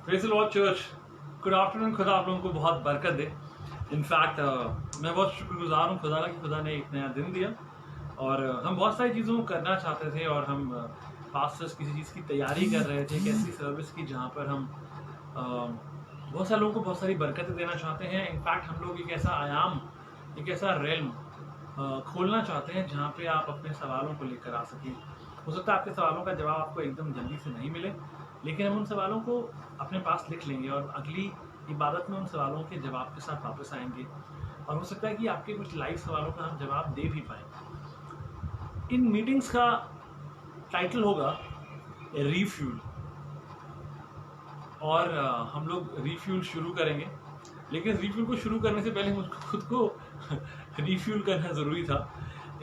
Praise the Lord church. Good afternoon. खुदा आप लोगों को बहुत बरकत दे। इनफैक्ट मैं बहुत शुक्रगुजार हूँ खुदा का कि खुदा ने एक नया दिन दिया और हम बहुत सारी चीज़ों को करना चाहते थे और हम पास्टर्स किसी चीज़ की तैयारी कर रहे थे, एक ऐसी सर्विस की जहाँ पर हम बहुत सारे लोगों को बहुत सारी बरकतें देना चाहते हैं। इनफैक्ट हम लोग एक ऐसा आयाम, एक ऐसा रेल्म खोलना चाहते हैं जहाँ पे आप अपने सवालों को लेकर आ सकें। हो सकता है आपके सवालों का जवाब आपको एकदम जल्दी से नहीं मिले, लेकिन हम उन सवालों को अपने पास लिख लेंगे और अगली इबादत में उन सवालों के जवाब के साथ वापस आएंगे। और हो सकता है कि आपके कुछ लाइव सवालों का हम जवाब दे भी पाएँ। इन मीटिंग्स का टाइटल होगा रिफ्यूल और हम लोग रिफ्यूल शुरू करेंगे, लेकिन रिफ्यूल को शुरू करने से पहले मुझको खुद को रिफ्यूल करना ज़रूरी था।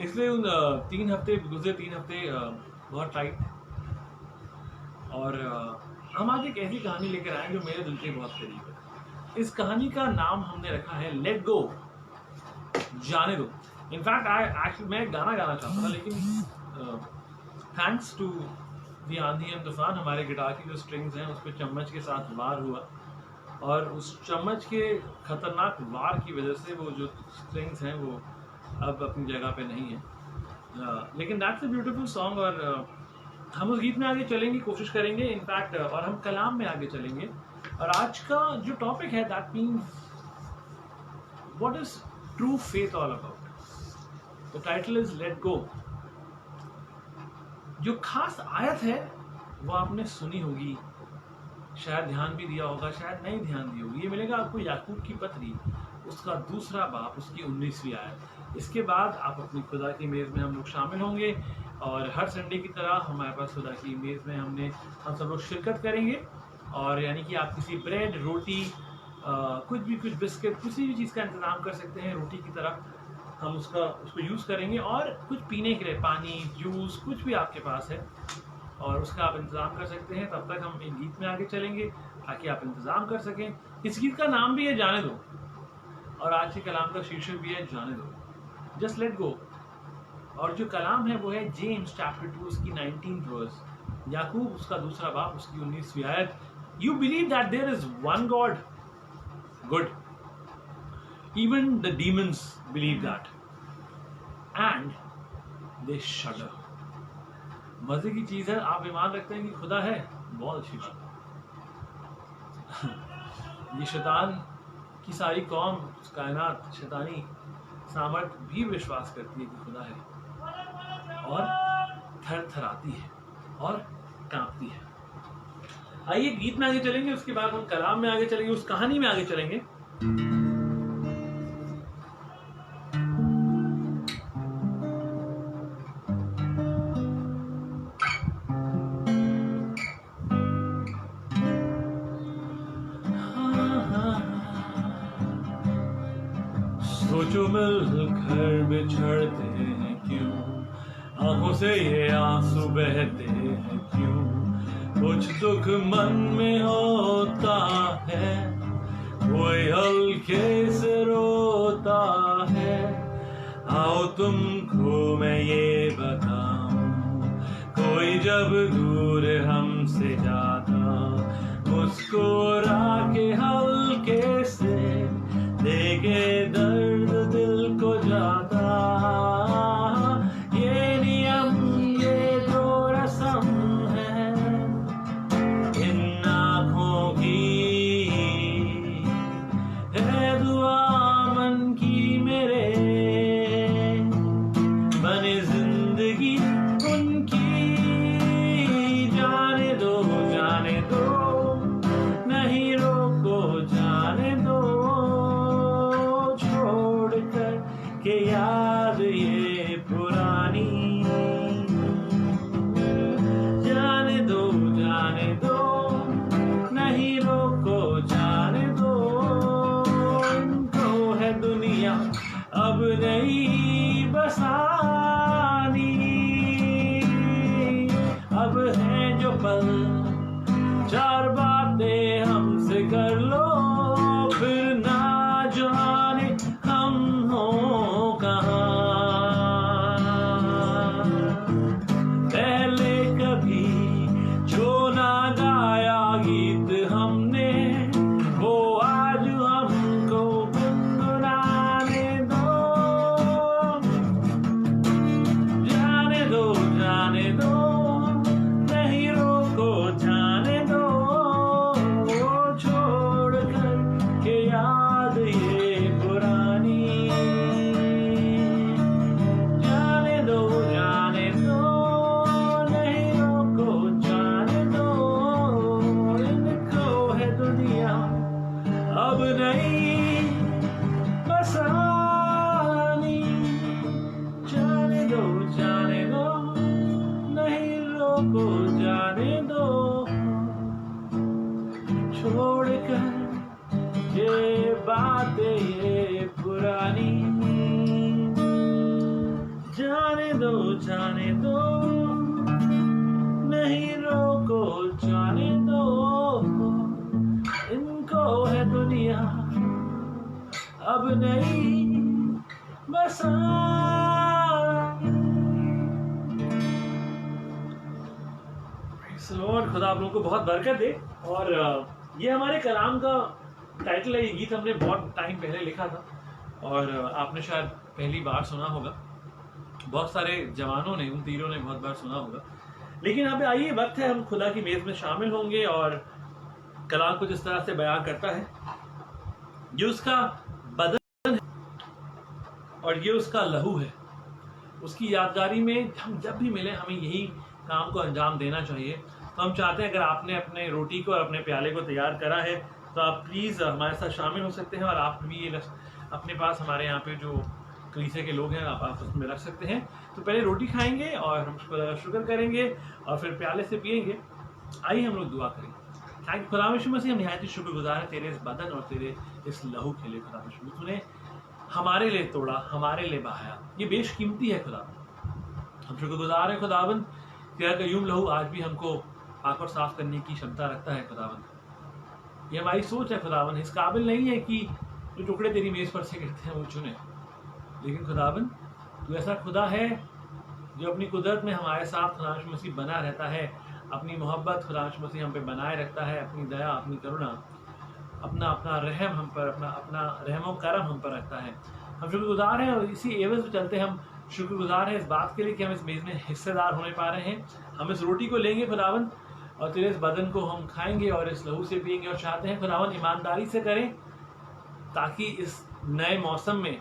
इसलिए उन 3 हफ्ते गुजरे, 3 हफ्ते बहुत टाइट और हम आज एक ऐसी कहानी लेकर आए जो मेरे दिल के बहुत करीब है। इस कहानी का नाम हमने रखा है लेट गो, जाने दो। इनफैक्ट मैं गाना गाना चाहता था, लेकिन थैंक्स टू दी आंधी एंड तूफान हमारे गिटार की जो स्ट्रिंग्स हैं उस पर चम्मच के साथ वार हुआ और उस चम्मच के खतरनाक वार की वजह से वो जो स्ट्रिंग्स हैं वो अब अपनी जगह पे नहीं है। लेकिन दैट्स अ ब्यूटीफुल सॉन्ग और हम उस गीत में आगे चलेंगे, कोशिश करेंगे इनफैक्ट, और हम कलाम में आगे चलेंगे। और आज का जो टॉपिक है that means what is true faith all about. The title is let go. जो खास आयत है वो आपने सुनी होगी, शायद ध्यान भी दिया होगा, शायद नहीं ध्यान दी होगी। ये मिलेगा आपको याकूब की पत्री, उसका दूसरा बाप, उसकी 19वीं आयत। इसके बाद आप अपनी खुदा की मेज़ में हम लोग शामिल होंगे और हर संडे की तरह हमारे पास खुदा की मेज़ में हम सब लोग शिरकत करेंगे। और यानी कि आप किसी ब्रेड, रोटी, कुछ बिस्किट, किसी भी चीज़ का इंतज़ाम कर सकते हैं। रोटी की तरह हम उसको यूज़ करेंगे और कुछ पीने के लिए पानी, जूस, कुछ भी आपके पास है और उसका आप इंतज़ाम कर सकते हैं। तब तक हम इन गीत में आगे चलेंगे ताकि आप इंतज़ाम कर सकें। इस गीत का नाम भी है जाने दो और आज के कलाम का शीर्षक भी है जाने दो, जस्ट लेट गो। और जो कलाम है वो है जेम्स चैप्टर 2 उसकी 19th वर्स, याकूब उसका दूसरा बाप उसकी 19वीं आयत। You believe that there is one God, good, even the demons believe that and they shudder. मजे की चीज है, आप ईमान रखते हैं कि खुदा है, बहुत अच्छी बात है। ये शैतान की सारी कौम, कायनात, शैतानी सामर्थ भी विश्वास करती है कि खुदा है और थरथराती है और कांपती है। आइए गीत में आगे चलेंगे, उसके बाद हम कलाम में आगे चलेंगे, उस कहानी में आगे चलेंगे। सोचो मिलकर बिछड़ते हैं क्यों, आंखों से ये आंसू बहते हैं क्यों, कुछ दुख मन में होता है, कोई हल्के से रोता है। आओ तुमको मैं ये बताऊं, कोई जब दूर हमसे जाता, मुस्कुरा के हल्के से देखे दर्द दिल को जाता। ये नियम, ये जो रस्म है इन आँखों की, है दुआ मन की मेरे, बने जिंदगी उनकी। जाने दो, जाने दो, नहीं रोको, जाने दो, के याद ये पुरानी। जाने दो, जाने दो, नहीं रोको, जाने दो, इनको है दुनिया अब नहीं बसानी। अब है जो पल चार छोड़कर ये बातें ये पुरानी, जाने दो नहीं रोको जाने दो, इनको है दुनिया अब नहीं बसानी। लॉर्ड खुदा आप लोगों को बहुत बरकत दे। और ये हमारे कलाम का टाइटल है। ये गीत हमने बहुत टाइम पहले लिखा था और आपने शायद पहली बार सुना होगा, बहुत सारे जवानों ने, उन तीरों ने बहुत बार सुना होगा। लेकिन अब आइए वक्त है हम खुदा की मेज में शामिल होंगे और कलाम कुछ इस तरह से बयान करता है, ये उसका बदन है और ये उसका लहू है। उसकी यादगारी में हम जब भी मिले हमें यही काम को अंजाम देना चाहिए। तो हम चाहते हैं अगर आपने अपने रोटी को और अपने प्याले को तैयार करा है तो आप प्लीज़ हमारे साथ शामिल हो सकते हैं और आप भी ये अपने पास हमारे यहाँ पे जो कलीसिया के लोग हैं आप उसमें रख सकते हैं। तो पहले रोटी खाएंगे और हम शुक्र करेंगे और फिर प्याले से पिएंगे। आइए हम लोग दुआ करें। थैंक खुदा यीशु मसीह, हम निहायत ही शुक्रगुजार हैं तेरे इस बदन और तेरे इस लहू के लिए। खुदा यीशु तूने हमारे लिए तोड़ा, हमारे लिए बहाया, ये बेशकीमती है खुदा। हम शुक्रगुजार हैं खुदाबंद, तेरा कयूम लहू आज भी हमको पाक और साफ करने की क्षमता रखता है खुदाबंद। ये हमारी सोच है खुदाबंद, इस काबिल नहीं है कि जो टुकड़े तेरी मेज पर से गिरते हैं वो चुने, लेकिन खुदाबंद तू ऐसा खुदा है जो अपनी कुदरत में हमारे साथ खुदा यीशु मसीह बना रहता है। अपनी मोहब्बत खुदा यीशु मसीह हम पे बनाए रखता है, अपनी दया, अपनी करुणा, अपना रहम हम पर, अपना रहम करम हम पर रखता है। हम शुक्रगुजार हैं और इसी एवज में चलते हम शुक्रगुजार हैं इस बात के लिए कि हम इस मेज़ में हिस्सेदार होने पा रहे हैं। हम इस रोटी को लेंगे खुदावन और तेरे इस बदन को हम खाएंगे और इस लहू से पिएंगे और चाहते हैं खुदावन ईमानदारी से करें ताकि इस नए मौसम में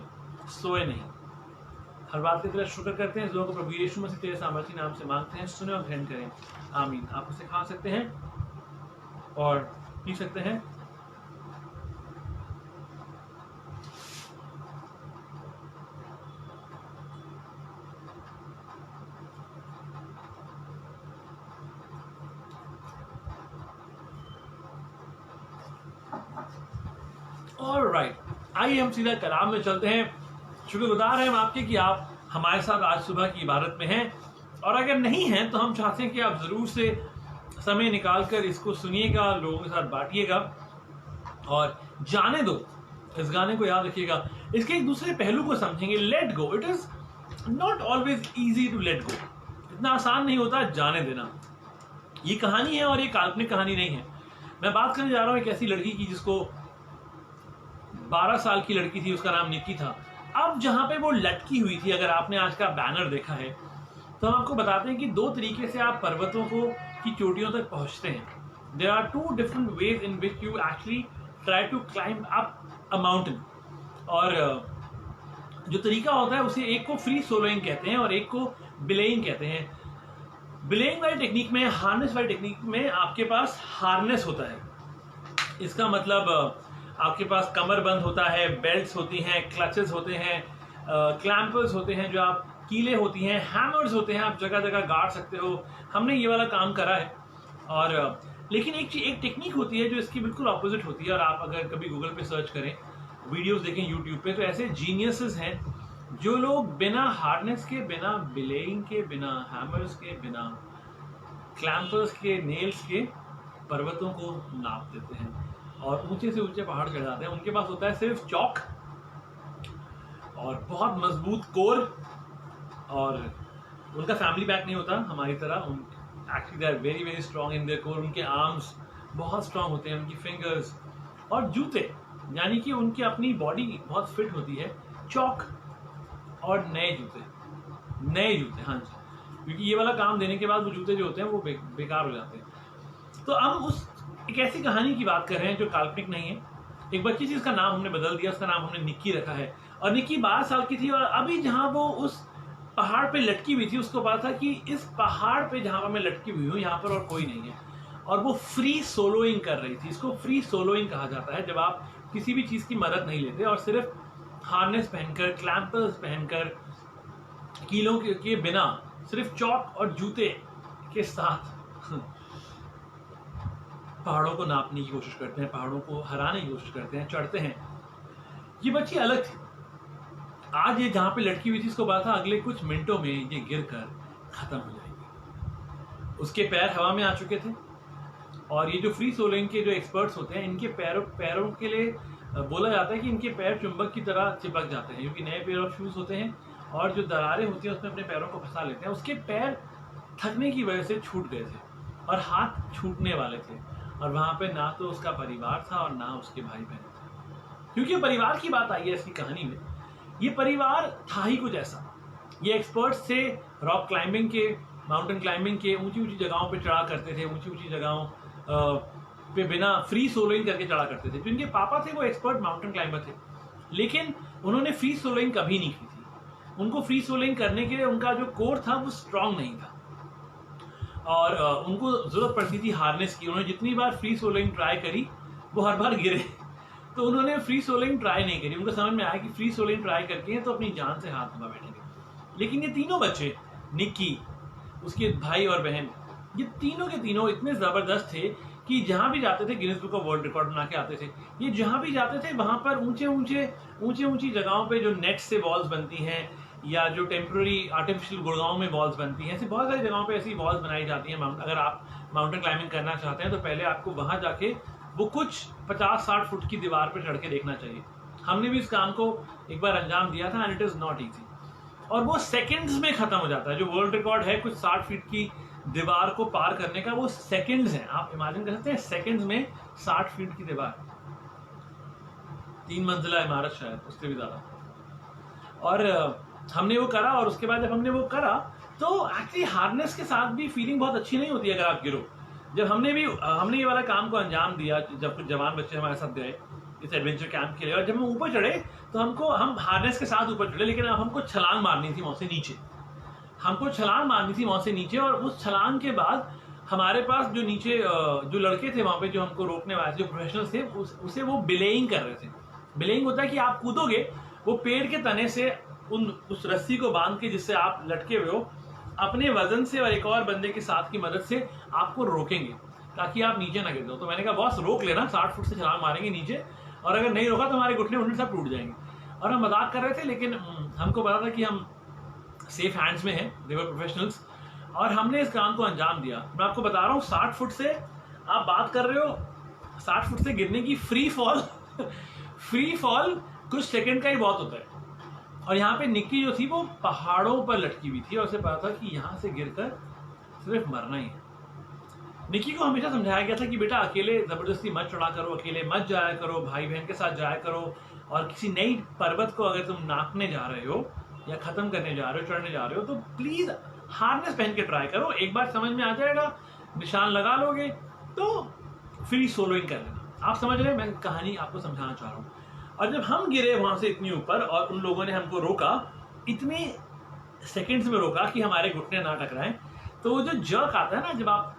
सोए नहीं। हर बात की तरह शुक्र करते हैं, इस लोगों को प्रभु यीशु मसीह तेरे सामर्थी नाम से मांगते हैं, सुने और ग्रहण करें, आमीन। आप उसे खा सकते हैं और पी सकते हैं। ऑलराइट, आइए हम सीधा कलाम में चलते हैं। शुक्रगुजार हैं हम आपके कि आप हमारे साथ आज सुबह की इबादत में हैं, और अगर नहीं हैं तो हम चाहते हैं कि आप ज़रूर से समय निकालकर इसको सुनिएगा, लोगों के साथ बांटिएगा और जाने दो। इस गाने को याद रखिएगा, इसके एक दूसरे पहलू को समझेंगे। Let go, it is not always easy to let go. इतना आसान नहीं होता जाने देना। ये कहानी है और ये काल्पनिक कहानी नहीं है। मैं बात करने जा रहा हूँ एक ऐसी लड़की की जिसको 12 साल की लड़की थी, उसका नाम निक्की था। अब जहां पे वो लटकी हुई थी, अगर आपने आज का बैनर देखा है तो हम आपको बताते हैं कि दो तरीके से आप पर्वतों को की चोटियों तक पहुंचते हैं। There are 2 different ways in which you actually try to climb up a mountain. और जो तरीका होता है उसे एक को फ्री सोलोइंग कहते हैं और एक को बिलेइंग कहते हैं। बिलेइंग वाली टेक्निक में, हार्नेस वाली टेक्निक में आपके पास हार्नेस होता है। इसका मतलब आपके पास कमर बंद होता है, बेल्ट्स होती हैं, क्लचेस होते हैं, क्लैंपर्स होते हैं, जो आप कीले होती हैं, हैमर्स होते हैं, आप जगह जगह गाड़ सकते हो। हमने ये वाला काम करा है। और लेकिन एक टेक्निक होती है जो इसकी बिल्कुल ऑपोजिट होती है। और आप अगर कभी गूगल पे सर्च करें, वीडियोस देखें यूट्यूब पे, तो ऐसे जीनियसेस हैं जो लोग बिना हार्डनेस के, बिना बिलेइंग के, बिना हैमर्स के, बिना क्लैंपर्स के, नेल्स के पर्वतों को नाप देते हैं और ऊंचे से ऊंचे पहाड़ चढ़ जाते हैं। उनके पास होता है सिर्फ चौक और बहुत मजबूत कोर, और उनका फैमिली पैक नहीं होता हमारी तरह। Actually they are very very strong in their core. उनके आर्म्स बहुत स्ट्रॉन्ग होते हैं, उनकी फिंगर्स, और जूते, यानी कि उनकी अपनी बॉडी बहुत फिट होती है। चौक और नए जूते, हाँ जी, क्योंकि ये वाला काम देने के बाद वो जूते जो होते हैं वो बेकार हो जाते हैं। तो हम उस एक ऐसी कहानी की बात कर रहे हैं जो काल्पनिक नहीं है। एक बच्ची थी, उसका नाम हमने बदल दिया, उसका नाम हमने निक्की रखा है। और निक्की 12 साल की थी और अभी जहां वो उस पहाड़ पे लटकी हुई थी, उसको पता था कि इस पहाड़ पे जहां पर मैं लटकी हुई हूँ यहाँ पर और कोई नहीं है। और वो फ्री सोलोइंग कर रही थी। इसको फ्री सोलोइंग कहा जाता है, जब आप किसी भी चीज़ की मदद नहीं लेते और सिर्फ हार्नेस पहनकर, क्लैंपर्स पहनकर, कीलों के बिना, सिर्फ चौक और जूते के साथ पहाड़ों को नापने की कोशिश करते हैं, पहाड़ों को हराने की कोशिश करते हैं, चढ़ते हैं। ये बच्ची अलग थी। आज ये जहाँ पे लटकी हुई थी इसको पता था अगले कुछ मिनटों में ये गिरकर खत्म हो जाएगी। उसके पैर हवा में आ चुके थे और ये जो फ्री सोलिंग के जो एक्सपर्ट्स होते हैं इनके पैरों के लिए बोला जाता है कि इनके पैर चुंबक की तरह चिपक जाते हैं, क्योंकि नए पेयर ऑफ शूज होते हैं और जो दरारें होती हैं उसमें अपने पैरों को फंसा लेते हैं। उसके पैर थकने की वजह से छूट गए थे और हाथ छूटने वाले थे, और वहां पे ना तो उसका परिवार था और ना उसके भाई बहन थे। क्योंकि परिवार की बात आई है इसकी कहानी में, ये परिवार था ही कुछ ऐसा। ये एक्सपर्ट्स थे रॉक क्लाइंबिंग के, माउंटेन क्लाइंबिंग के, ऊंची ऊंची जगहों पे चढ़ा करते थे, ऊंची ऊंची जगहों पे बिना फ्री सोलोइंग करके चढ़ा करते थे। जिनके पापा थे वो एक्सपर्ट माउंटेन क्लाइंबर थे, लेकिन उन्होंने फ्री सोलोइंग कभी नहीं की थी। उनको फ्री सोलोइंग करने के लिए उनका जो कोर था वो स्ट्रांग नहीं था और उनको जरूरत पड़ती थी हार्नेस की। उन्होंने जितनी बार फ्री सोलोइंग ट्राई करी वो हर बार गिरे, तो उन्होंने फ्री सोलोइंग ट्राई नहीं करी। उनको समझ में आया कि फ्री सोलोइंग ट्राई करके हैं तो अपनी जान से हाथ धोवा बैठेंगे। लेकिन ये तीनों बच्चे, निक्की, उसके भाई और बहन, ये तीनों के तीनों इतने जबरदस्त थे कि जहां भी जाते थे Guinness book of world record बना के आते थे। ये जहां भी जाते थे वहां पर ऊंची जगहों पे जो नेट से वॉल्स बनती हैं या जो टेम्पररी आर्टिफिशियल गुड़गांव में वॉल्स बनती हैं, ऐसी बहुत सारी जगहों पे ऐसी वॉल्स बनाई जाती हैं। अगर आप माउंटेन क्लाइंबिंग करना चाहते हैं तो पहले आपको वहां जाके वो कुछ 50-60 फुट की दीवार पे चढ़ के देखना चाहिए। हमने भी इस काम को एक बार अंजाम दिया था and it is not easy, और वो सेकंड्स में खत्म हो जाता है। जो वर्ल्ड रिकॉर्ड है कुछ 60 फीट की दीवार को पार करने का, वो सेकंड्स है। आप इमेजिन कर सकते हैं सेकंड्स में 60 फीट की दीवार, 3 मंजिला इमारत शायद, उससे भी ज्यादा। और हमने वो करा, और उसके बाद जब हमने वो करा तो एक्चुअली हार्नेस के साथ भी फीलिंग बहुत अच्छी नहीं होती अगर आप गिरो। जब हमने ये वाला काम को अंजाम दिया, जब कुछ जवान बच्चे हमारे साथ गए इस एडवेंचर कैंप के लिए, और जब हम ऊपर चढ़े तो हम हार्नेस के साथ ऊपर चढ़े, लेकिन अब हमको छलांग मारनी थी वहां से नीचे। और उस छलांग के बाद हमारे पास जो नीचे जो लड़के थे वहां पे, जो हमको रोकने वाले थे, जो प्रोफेशनल्स थे, उसे वो बिलेइंग कर रहे थे। बिलेइंग होता है कि आप कूदोगे, वो पेड़ के तने से उस रस्सी को बांध के जिससे आप लटके हुए हो, अपने वजन से और एक और बंदे के साथ की मदद से आपको रोकेंगे ताकि आप नीचे ना गिर जाओ। तो मैंने कहा बॉस रोक लेना, 60 फुट से छलांग मारेंगे नीचे, और अगर नहीं रोका तो हमारे घुटने सब टूट जाएंगे। और हम मजाक कर रहे थे, लेकिन हमको पता था कि हम सेफ हैंड्स में हैं, दे वर प्रोफेशनल्स, और हमने इस काम को अंजाम दिया। मैं आपको बता रहा हूँ 60 फुट से आप बात कर रहे हो, 60 फुट से गिरने की फ्री फॉल कुछ सेकंड का ही बहुत होता है। और यहाँ पे निक्की जो थी वो पहाड़ों पर लटकी हुई थी और उसे पता था कि यहाँ से गिरकर सिर्फ मरना ही है। निक्की को हमेशा समझाया गया था कि बेटा अकेले जबरदस्ती मत चढ़ा करो, अकेले मत जाया करो, भाई बहन के साथ जाया करो, और किसी नई पर्वत को अगर तुम नापने जा रहे हो या खत्म करने जा रहे हो, चढ़ने जा रहे हो, तो प्लीज हार्नेस पहन के ट्राई करो। एक बार समझ में आ जाएगा, निशान लगा लोगे तो फ्री सोलोइंग कर लेना। आप समझ रहे हैं, मैं कहानी आपको समझाना चाह रहा हूँ। और जब हम गिरे वहां से इतनी ऊपर और उन लोगों ने हमको रोका, इतने सेकंड्स में रोका कि हमारे घुटने ना टकराएं, तो वो जो जर्क आता है ना, जब आप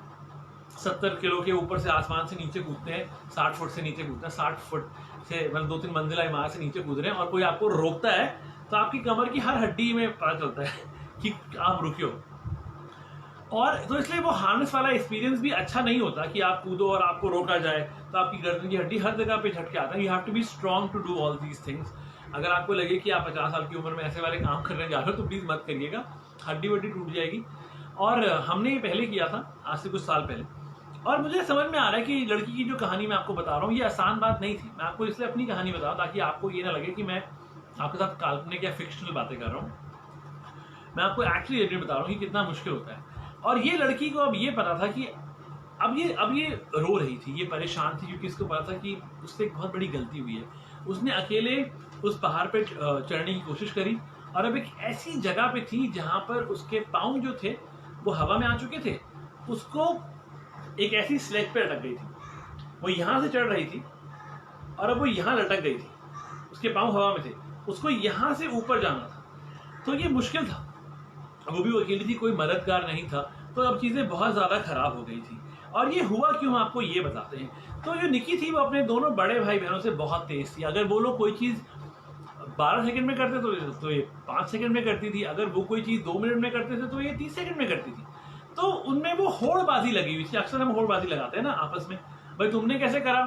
70 किलो के ऊपर से आसमान से नीचे कूदते हैं, 60 फुट से नीचे कूदते हैं, 60 फुट से मतलब 2-3 मंजिला इमारत से नीचे कूद रहे हैं, और कोई आपको रोकता है तो आपकी कमर की हर हड्डी में पता चलता है कि आप रुकियो। और तो इसलिए वो हार्नेस वाला एक्सपीरियंस भी अच्छा नहीं होता कि आप कूदो और आपको रोका जाए तो आपकी गर्दन की हड्डी हर जगह पे झटके आता है। You have to be strong to do all these things. अगर आपको लगे कि आप 50 साल की उम्र में ऐसे वाले काम करने जा रहे हो तो प्लीज मत करिएगा, हड्डी वड्डी टूट जाएगी। और हमने ये पहले किया था, आज से कुछ साल पहले, और मुझे समझ में आ रहा है कि लड़की की जो कहानी मैं आपको बता रहा हूँ ये आसान बात नहीं थी। मैं आपको इसलिए अपनी कहानी बताऊँ ताकि आपको ये ना लगे कि मैं आपके साथ काल्पनिक या फिक्शनल बातें कर रहा हूँ। मैं आपको एक्चुअली रिलेटेड बता रहा हूँ कि कितना मुश्किल होता है। और ये लड़की को अब ये पता था कि अब ये रो रही थी, ये परेशान थी, क्योंकि इसको पता था कि उससे एक बहुत बड़ी गलती हुई है। उसने अकेले उस पहाड़ पे चढ़ने की कोशिश करी, और अब एक ऐसी जगह पे थी जहां पर उसके पाँव जो थे वो हवा में आ चुके थे। उसको एक ऐसी स्लेज पे लटक गई थी, वो यहाँ से चढ़ रही थी और अब वो यहाँ लटक गई थी, उसके पाँव हवा में थे, उसको यहाँ से ऊपर जाना था। तो ये मुश्किल था, वो भी अकेली थी, कोई मददगार नहीं था, तो अब चीजें बहुत ज्यादा खराब हो गई थी। और ये हुआ क्यों, हम आपको ये बताते हैं। तो जो निक्की थी वो अपने दोनों बड़े भाई बहनों से बहुत तेज थी। अगर वो लोग कोई चीज 12 सेकंड में करते तो ये 5 सेकंड में करती थी। अगर वो कोई चीज 2 मिनट में करते थे तो ये 30 सेकंड में करती थी। तो उनमें वो होड़बाजी लगी हुई थी। अक्सर हम होड़बाजी लगाते हैं ना आपस में, भाई तुमने कैसे करा,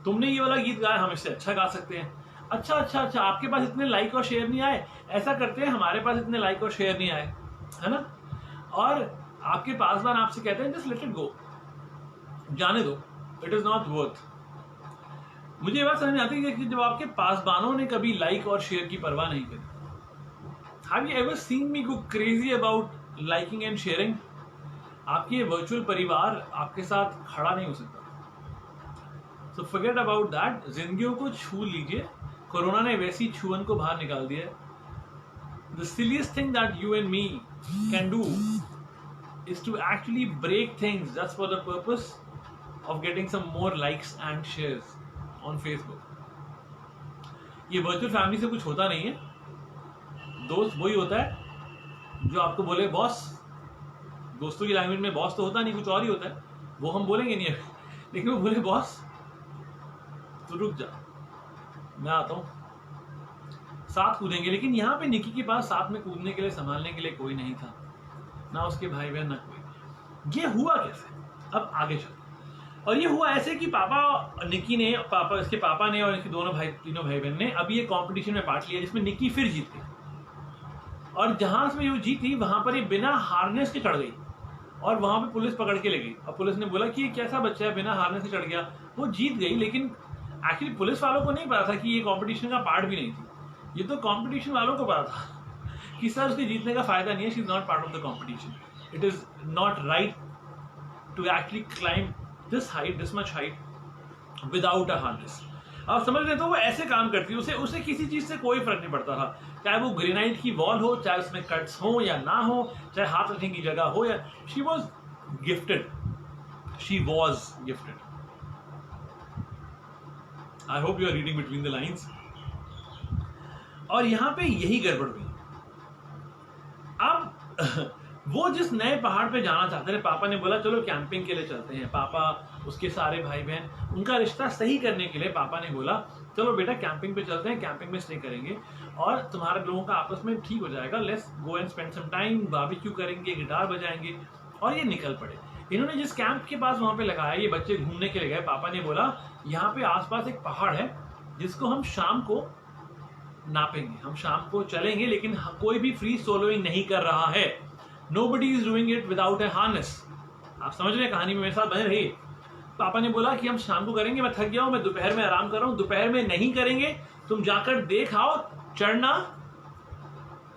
तुमने ये वाला गीत गाया, हम इससे अच्छा गा सकते हैं। अच्छा अच्छा अच्छा, आपके पास इतने लाइक और शेयर नहीं आए, ऐसा करते हैं हमारे पास इतने लाइक और शेयर नहीं आए, है ना। और आपके पासवान आपसे कहते हैं जस्ट लेट इट गो, जाने दो, इट इज नॉट वर्थ। मुझे ये बात समझ में आती है कि जब आपके पासवानों ने कभी लाइक और शेयर की परवाह नहीं करी। Have you ever seen me go crazy about liking and sharing? आपकी वर्चुअल परिवार आपके साथ खड़ा नहीं हो सकता। सो फॉरगेट अबाउट दैट, जिंदगियों को छू लीजिए। कोरोना ने वैसी छुअन को बाहर निकाल दिया है। The silliest thing that you and me can do is to actually break things just for the purpose of getting some more likes and shares on Facebook. ये वर्चुअल फैमिली से कुछ होता नहीं है। दोस्त वही होता है जो आपको बोले बॉस। दोस्तों की लैंग्वेज में बॉस तो होता नहीं, कुछ और ही होता है, वो हम बोलेंगे नहीं अभी, लेकिन वो बोले बॉस तो रुक जा मैं आता हूँ, साथ कूदेंगे। लेकिन यहाँ पे निकी के पास साथ में कूदने के लिए, संभालने के लिए कोई नहीं था, ना उसके भाई बहन, ना कोई। ये हुआ कैसे, अब आगे चलो। और ये हुआ ऐसे कि पापा निकी ने, पापा इसके पापा ने और इसके तीनों भाई बहन ने अभी एक कंपटीशन में पार्ट लिया जिसमें निकी फिर जीत गई। और जहां से वो जीती वहां पर ये बिना हार्नेस के चढ़ गई और वहां पे पुलिस पकड़ के ले गई। और पुलिस ने बोला कि ये कैसा बच्चा है, बिना हार्नेस से चढ़ गया। वो जीत गई, लेकिन एक्चुअली पुलिस वालों को नहीं पता था कि ये कंपटीशन का पार्ट भी नहीं थी। ये तो कंपटीशन वालों को पता था कि सर उसके जीतने का फायदा नहीं है, she is not part of the competition, it is not right to actually climb this height, this much height without a harness. आप समझ रहे, तो वो ऐसे काम करती है, उसे किसी चीज से कोई फर्क नहीं पड़ता था, चाहे वो ग्रेनाइट की वॉल हो, चाहे उसमें कट्स हो या ना हो, चाहे हाथ रखने की जगह हो या। She was gifted, she was gifted. I hope you are reading between the lines. और यहां पे यही गड़बड़ हुई। अब वो जिस नए पहाड़ पे जाना चाहते थे, पापा ने बोला चलो कैंपिंग के लिए चलते हैं। पापा, उसके सारे भाई बहन, उनका रिश्ता सही करने के लिए पापा ने बोला चलो बेटा कैंपिंग पे चलते हैं, कैंपिंग में स्टे करेंगे और तुम्हारे लोगों का आपस में ठीक हो जाएगा, let's go and spend some time, barbecue करेंगे, गिटार बजाएंगे। और ये निकल पड़े। इन्होंने जिस कैंप के पास वहां पे लगाया, ये बच्चे घूमने के लिए गए। पापा ने बोला यहाँ पे आसपास एक पहाड़ है जिसको हम शाम को नापेंगे, हम शाम को चलेंगे, लेकिन कोई भी फ्री सोलोइंग नहीं कर रहा है। Nobody is doing it without a harness। आप समझ रहे हैं, कहानी में मेरे साथ बने रहिए। पापा ने बोला कि हम शाम को करेंगे, मैं थक गया हूं, मैं दोपहर में आराम कर रहा हूं। दोपहर में नहीं करेंगे, तुम जाकर देख आओ, चढ़ना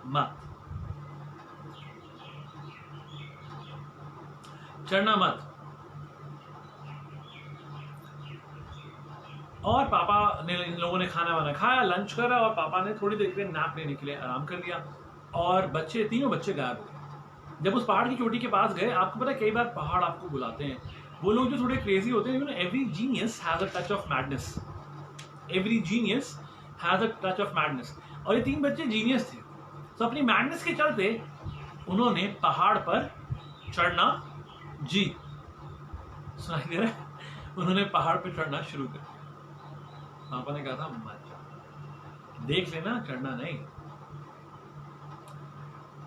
मत, चढ़ना मत। और पापा ने, इन लोगों ने खाना वाना खाया, लंच करा और पापा ने थोड़ी देर के लिए नैप लेने के लिए आराम कर दिया। और बच्चे, तीनों बच्चे गायब हो गए। जब उस पहाड़ की चोटी के पास गए, आपको पता है कई बार पहाड़ आपको बुलाते हैं, वो लोग जो थोड़े क्रेजी होते हैं। Every genius has a touch of madness, every genius has a touch of madness. और ये तीन बच्चे जीनियस थे, तो अपनी मैडनेस के चलते उन्होंने पहाड़ पर चढ़ना, जी सुनाई दे रहा है, उन्होंने पहाड़ पर चढ़ना शुरू कर दिया। पापा ने कहा था मत, देख लेना, चढ़ना नहीं।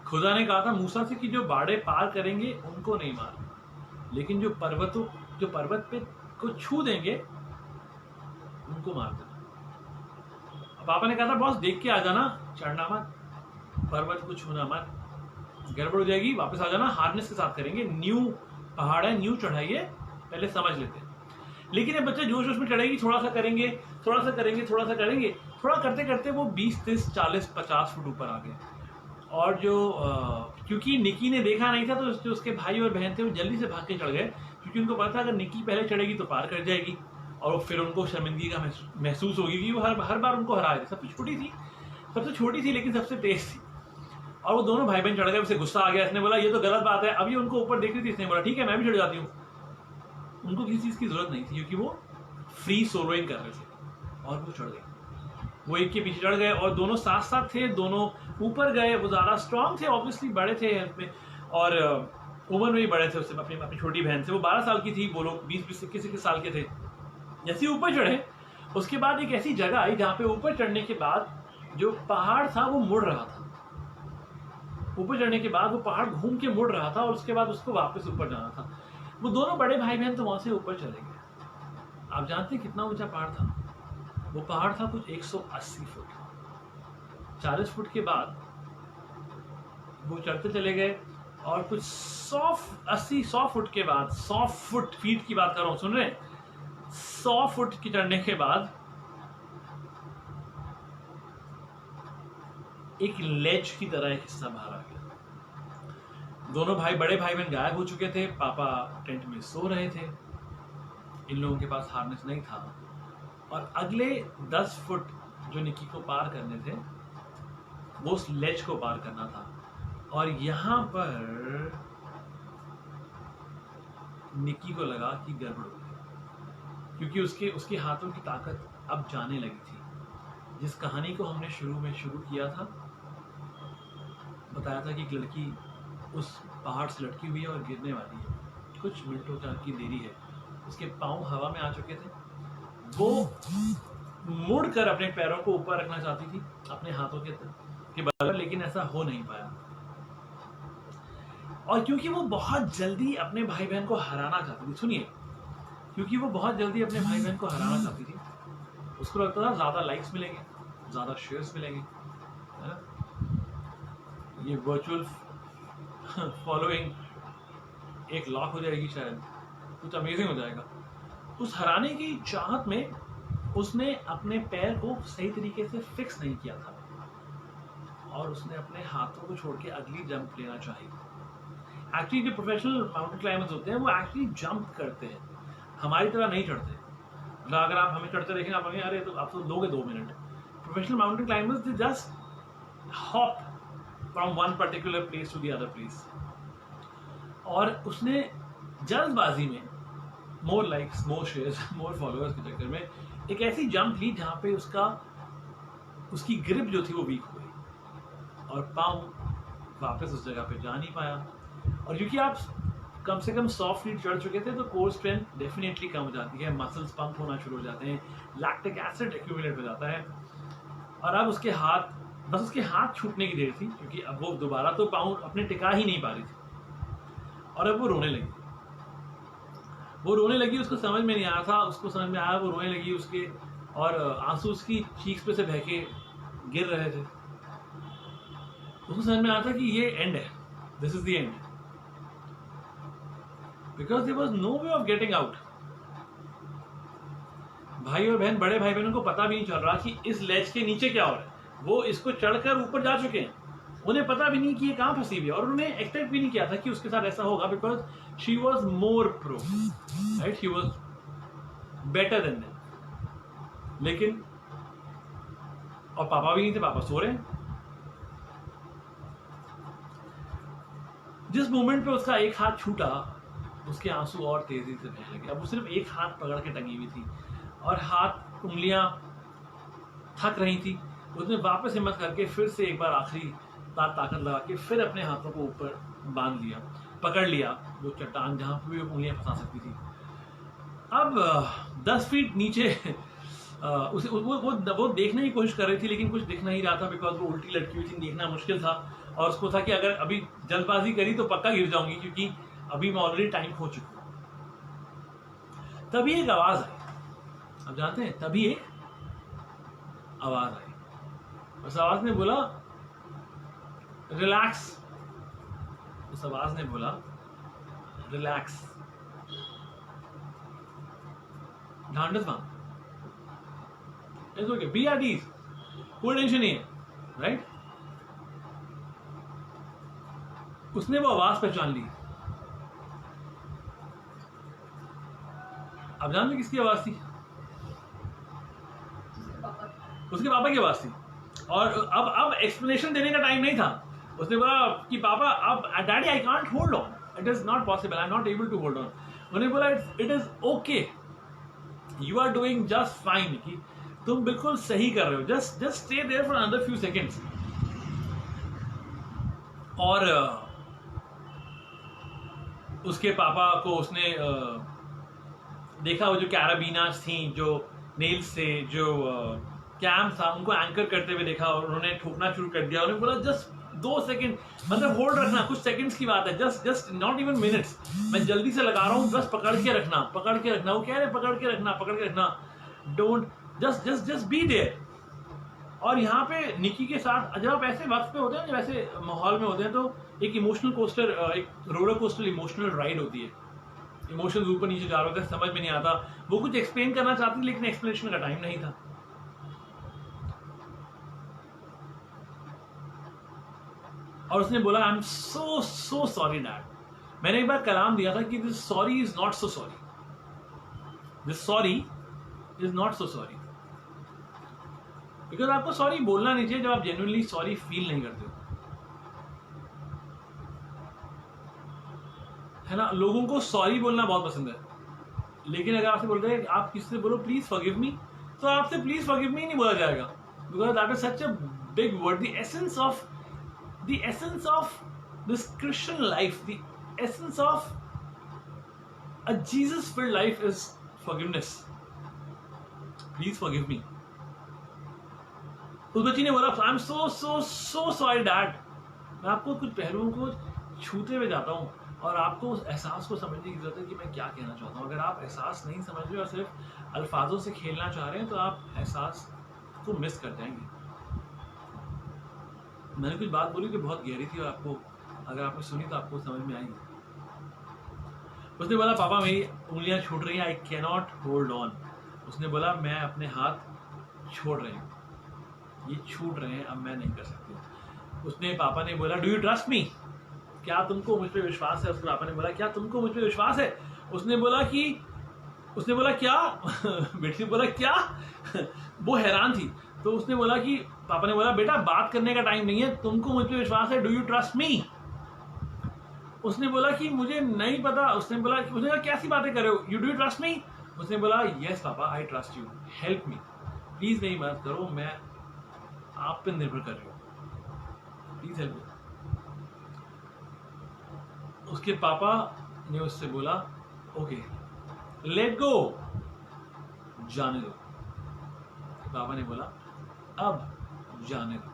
खुदा ने कहा था मूसा से कि जो बाड़े पार करेंगे उनको नहीं मार, लेकिन जो पर्वत पे को छू देंगे उनको मार देना। पापा ने कहा था बॉस देख के आ जाना, चढ़ना मत, पर्वत को छूना मत, गड़बड़ हो जाएगी, वापस आ जाना, हार्नेस के साथ करेंगे, न्यू पहाड़ है, न्यू चढ़ाई है, पहले समझ लेते हैं। लेकिन ये बच्चे जोश जोश में चढ़ेगी, थोड़ा सा करेंगे, थोड़ा सा करेंगे, थोड़ा सा करेंगे, थोड़ा करते करते वो 20, 30, 40, 50 फुट ऊपर आ गए। और जो क्योंकि निकी ने देखा नहीं था, तो जो उसके भाई और बहन थे वो जल्दी से भाग के चढ़ गए, क्योंकि उनको पता था अगर निकी पहले चढ़ेगी तो पार कर जाएगी और फिर उनको शर्मिंदगी का महसूस होगी कि वो हर बार उनको हरा रही। सबसे छोटी थी लेकिन सबसे तेज थी। और वो दोनों भाई बहन चढ़ गए, उसे गुस्सा आ गया, इसने बोला ये तो गलत बात है। अब ये उनको ऊपर देख रही थी, इसने बोला ठीक है मैं भी चढ़ जाती हूँ। उनको किसी चीज़ की जरूरत नहीं थी क्योंकि वो फ्री सोलोइंग कर रहे थे और वो चढ़ गए। वो एक के पीछे चढ़ गए और दोनों साथ साथ थे, दोनों ऊपर गए। वो ज़्यादा स्ट्रांग थे, ऑब्वियसली बड़े थे हेल्थ में और उम्र में भी बड़े थे उससे, अपनी छोटी बहन से। वो 12 साल की थी, वो लोग 20-21 साल के थे। जैसे ऊपर चढ़े, उसके बाद एक ऐसी जगह आई जहाँ पे ऊपर चढ़ने के बाद जो पहाड़ था वो मुड़ रहा था। ऊपर चढ़ने के बाद वो पहाड़ घूम के मुड़ रहा था और उसके बाद उसको वापस ऊपर जाना था। वो दोनों बड़े भाई बहन तो वहाँ से ऊपर चले गए। आप जानते हैं कितना ऊंचा पहाड़ था? वो पहाड़ था कुछ 180 फुट। 40 फुट के बाद वो चढ़ते चले गए और कुछ 100 फुट के बाद, 100 फीट की बात कर रहा हूँ, सुन रहे हैं? 100 फुट की चढ़ने के बाद एक लेज की तरह एक हिस्सा बाहर आ गया। दोनों भाई, बड़े भाई बहन गायब हो चुके थे। पापा टेंट में सो रहे थे। इन लोगों के पास हार्नेस नहीं था और अगले 10 फुट जो निक्की को पार करने थे वो उस लेज को पार करना था। और यहां पर निक्की को लगा कि गड़बड़ हो गई, क्योंकि उसके हाथों की ताकत अब जाने लगी थी। जिस कहानी को हमने शुरू में शुरू किया था, बताया था कि एक लड़की उस पहाड़ से लटकी हुई है और गिरने वाली है, कुछ मिनटों की देरी है, उसके पांव हवा में आ चुके थे। वो मुड़कर अपने पैरों को ऊपर रखना चाहती थी अपने हाथों के बल, लेकिन ऐसा हो नहीं पाया। और क्योंकि वो बहुत जल्दी अपने भाई बहन को हराना चाहती थी, सुनिए, क्योंकि वो बहुत जल्दी अपने भाई बहन को हराना चाहती थी, उसको लगता था ज्यादा लाइक्स मिलेंगे, ज्यादा शेयर्स मिलेंगे, है ना, ये वर्चुअल फॉलोइंग एक लाख हो जाएगी, शायद कुछ अमेजिंग हो जाएगा। उस हराने की चाहत में उसने अपने पैर को सही तरीके से फिक्स नहीं किया था और उसने अपने हाथों को छोड़ के अगली जंप लेना चाहिए। एक्चुअली जो प्रोफेशनल माउंटेन क्लाइंबर्स होते हैं वो एक्चुअली जंप करते हैं, हमारी तरह नहीं चढ़ते। मतलब अगर आप हमें चढ़ते देखेंगे आप अरे तो आप तो लोगे 2 minute. Professional mountain climbers they just hop from one particular place to the other place. और उसने जल्दबाजी में more likes, more shares, more followers के चक्कर में एक ऐसी जंप ली जहां पे उसकी ग्रिप जो थी वो वीक हो गई और पाँव वापस उस जगह पे जा नहीं पाया। और क्योंकि आप कम से कम 100 फीट चढ़ चुके थे तो कोर स्ट्रेंथ डेफिनेटली कम हो जाती है, मसल्स पंप होना शुरू हो जाते हैं, लैक्टिक एसिड एक्यूमुलेट हो जाता है। और अब उसके हाथ छूटने की देर थी, क्योंकि अब वो दोबारा तो पाँव अपने टिका ही नहीं पा रही थी। और अब वो रोने लगी, उसको समझ में नहीं आ रहा था, उसको समझ में आया वो रोने लगी, उसके और आंसू उसकी चीक्स पे से बहके गिर रहे थे। उसको समझ में आया था कि ये एंड है, this is the end, because there was no way of getting out. भाई और बहन, बड़े भाई बहनों को पता भी नहीं चल रहा कि इस लेज के नीचे क्या हो रहा है। वो इसको चढ़कर ऊपर जा चुके हैं, उन्हें पता भी नहीं कि ये कहां फंसी हुई है, और उन्होंने एक्सपेक्ट भी नहीं किया था कि उसके साथ ऐसा होगा, because she was more pro, right, she was better than them. लेकिन और पापा भी नहीं थे, पापा सो रहे हैं। जिस मोमेंट पे उसका एक हाथ छूटा, उसके आंसू और तेजी से बहने लगे। अब वो सिर्फ एक हाथ पकड़ के टंगी हुई थी और हाथ उंगलियां थक रही थी। उसने वापस हिम्मत करके फिर से एक बार आखिरी ताकत लगा के फिर अपने हाथों को ऊपर बांध लिया, पकड़ लिया वो चट्टान जहां पे भी उंगलियां फंसा सकती थी। अब 10 फीट नीचे उसे वो देखने की कोशिश कर रही थी, लेकिन कुछ दिख नहीं रहा था, बिकॉज वो उल्टी लटकी हुई थी, देखना मुश्किल था। और उसको था कि अगर अभी जल्दबाजी करी तो पक्का गिर जाऊंगी, क्योंकि अभी मैं ऑलरेडी टाइम खो चुका हूं। तभी एक आवाज आई, आप जानते हैं, तभी एक आवाज आई। उस आवाज ने बोला रिलैक्स, उस आवाज ने बोला रिलैक्स, ढांढस बांध, it's okay, be at ease, कोई टेंशन नहीं है, राइट। उसने वो आवाज पहचान ली। आप जानते किसकी आवाज थी? उसके पापा की आवाज थी। और अब एक्सप्लेनेशन देने का टाइम नहीं था। उसने बोला कि पापा, अब daddy I can't hold on, it is not possible, I am not able to hold on. उन्होंने बोला it is okay, you are doing just fine, कि तुम बिल्कुल सही कर रहे हो, just stay there for another few seconds. और उसके पापा को उसने देखा, वो जो कैराबीनास थी, जो नेल्स थे, जो कैम्प था, उनको एंकर करते हुए देखा और उन्होंने ठोकना शुरू कर दिया। उन्होंने बोला 2 सेकंड, मतलब होल्ड रखना, कुछ सेकंड्स की बात है, जस्ट नॉट इवन मिनट्स। मैं जल्दी से लगा रहा हूँ, बस पकड़ के रखना। वो कह रहे पकड़ के रखना, डोंट, जस्ट बी देयर। और यहाँ पे निकी के साथ जब आप ऐसे वक्त पे होते हैं, जब ऐसे माहौल में होते हैं, तो एक इमोशनल कोस्टर, एक रोलर कोस्टर इमोशनल राइड होती है। इमोशंस ऊपर नीचे जा रहे होते हैं, समझ में नहीं आता। वो कुछ एक्सप्लेन करना चाहती, लेकिन एक्सप्लेनेशन का टाइम नहीं था। और उसने बोला I am so sorry dad. मैंने एक बार कलाम दिया था कि this sorry is not so sorry, this sorry is not so sorry. Because आपको सॉरी बोलना नहीं चाहिए जब आप जेन्युइनली सॉरी फील नहीं करते हो, है ना। लोगों को सॉरी बोलना बहुत पसंद है, लेकिन अगर आपसे बोल रहे हैं, आप किसी से बोलो प्लीज फॉरगिव मी, तो आपसे प्लीज फॉरगिव मी नहीं बोला जाएगा, because that is such a big word. The essence of this Christian life, the essence of a Jesus filled life is forgiveness. Please forgive me. उस बच्ची ने बोला I am so sorry dad. मैं आपको कुछ पहलुओं को छूते हुए जाता हूँ, और आपको उस एहसास को समझने की जरूरत है कि मैं क्या कहना चाहता हूँ। अगर आप एहसास नहीं समझ रहे और सिर्फ अल्फाजों से खेलना चाह रहे हैं, तो आप एहसास को मिस कर जाएंगे। मैंने कुछ बात बोली कि बहुत गहरी थी, और आपको अगर आपने सुनी तो आपको समझ में आएगी। उसने बोला पापा मेरी उंगलियां छूट रही हैं, I can not hold on. उसने बोला मैं अपने हाथ छोड़ रही हूँ, ये छूट रहे हैं, अब मैं नहीं कर सकती। उसने पापा ने बोला डू यू ट्रस्ट मी, क्या तुमको मुझ पर विश्वास है। उसके पापा ने बोला क्या तुमको मुझ पर विश्वास है। उसने बोला क्या बेटी ने बोला क्या वो हैरान थी। तो उसने बोला कि पापा ने बोला बेटा बात करने का टाइम नहीं है, तुमको मुझ पे विश्वास है, डू यू ट्रस्ट मी। उसने बोला कि मुझे नहीं पता। उसने कहा कैसी बातें कर रहे हो, you do you trust me. उसने बोला yes papa I trust you, help me, please मेरी मदद करो, मैं आप पे निर्भर कर रही हूँ, प्लीज हेल्प मी। उसके पापा ने उससे बोला ओके लेट गो, जाने दो। पापा ने बोला अब जाने दो।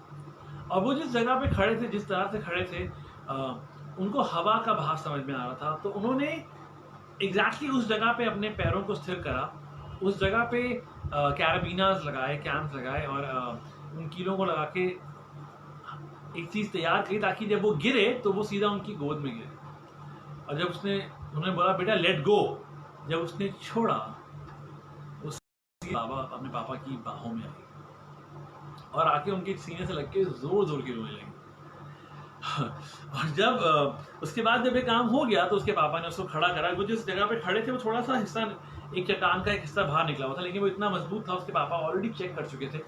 और वो जिस जगह पे खड़े थे, जिस तरह से खड़े थे, उनको हवा का भाव समझ में आ रहा था। तो उन्होंने एग्जैक्टली उस जगह पे अपने पैरों को स्थिर करा, उस जगह पे कैराबिनास लगाए, कैम्प लगाए, और उन कीलों को लगा के एक चीज तैयार करी ताकि जब वो गिरे तो वो सीधा उनकी गोद में गिरे। और जब उन्होंने बोला बेटा लेट गो, जब उसने छोड़ा, बाबा अपने पापा की बाहों में आई और आके उनके सीने से लग के जोर जोर के रोने लगे। और जब उसके बाद जब ये काम हो गया तो उसके पापा ने उसको खड़ा करा। वो जिस जगह पे खड़े थे वो थोड़ा सा हिस्सा, एक चट्टान का एक हिस्सा बाहर निकला हुआ था, लेकिन वो इतना मजबूत था, उसके पापा ऑलरेडी चेक कर चुके थे,